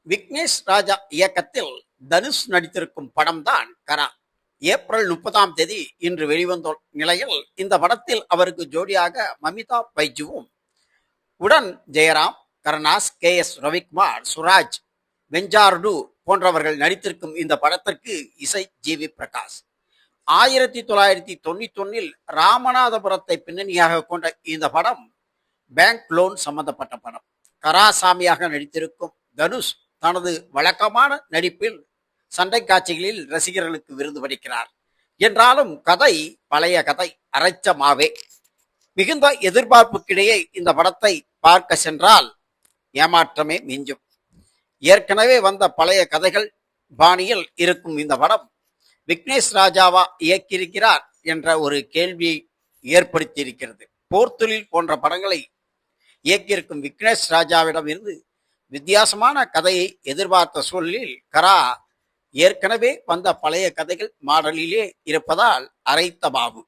விக்னேஷ் ராஜா இயக்கத்தில் தனுஷ் நடித்திருக்கும் படம்தான் கரா. ஏப்ரல் 30ஆம் தேதி இன்று வெளிவந்த நிலையில் இந்த படத்தில் அவருக்கு ஜோடியாக மமிதா பைஜுவும் உடன் ஜெயராம், கருணாஸ், KS ரவிக்குமார், சுராஜ், வெஞ்சார்டு போன்றவர்கள் நடித்திருக்கும் இந்த படத்திற்கு இசை GV பிரகாஷ். 1991 ராமநாதபுரத்தை பின்னணியாக கொண்ட இந்த படம் பேங்க் லோன் சம்பந்தப்பட்ட படம். கராசாமியாக நடித்திருக்கும் தனுஷ் தனது வழக்கமான நடிப்பில் சண்டை காட்சிகளில் ரசிகர்களுக்கு விருது படைக்கிறார். என்றாலும் கதை பழைய கதை, அரைச்ச மாவே. மிகுந்த எதிர்பார்ப்புக்கிடையே இந்த படத்தை பார்க்க சென்றால் ஏமாற்றமே மிஞ்சும். ஏற்கனவே வந்த பழைய கதைகள் பாணியில் இருக்கும் இந்த படம் விக்னேஷ் ராஜாவா இயக்கியிருக்கிறார் என்ற ஒரு கேள்வியை ஏற்படுத்தியிருக்கிறது. போர்த்தொழில் போன்ற படங்களை இயக்கியிருக்கும் விக்னேஷ் ராஜாவிடம் இருந்து வித்தியாசமான கதையை எதிர்பார்த்த சூழலில் கரா ஏற்கனவே வந்த பழைய கதைகள் மாடலிலே இருப்பதால் அரைத்த பாபு.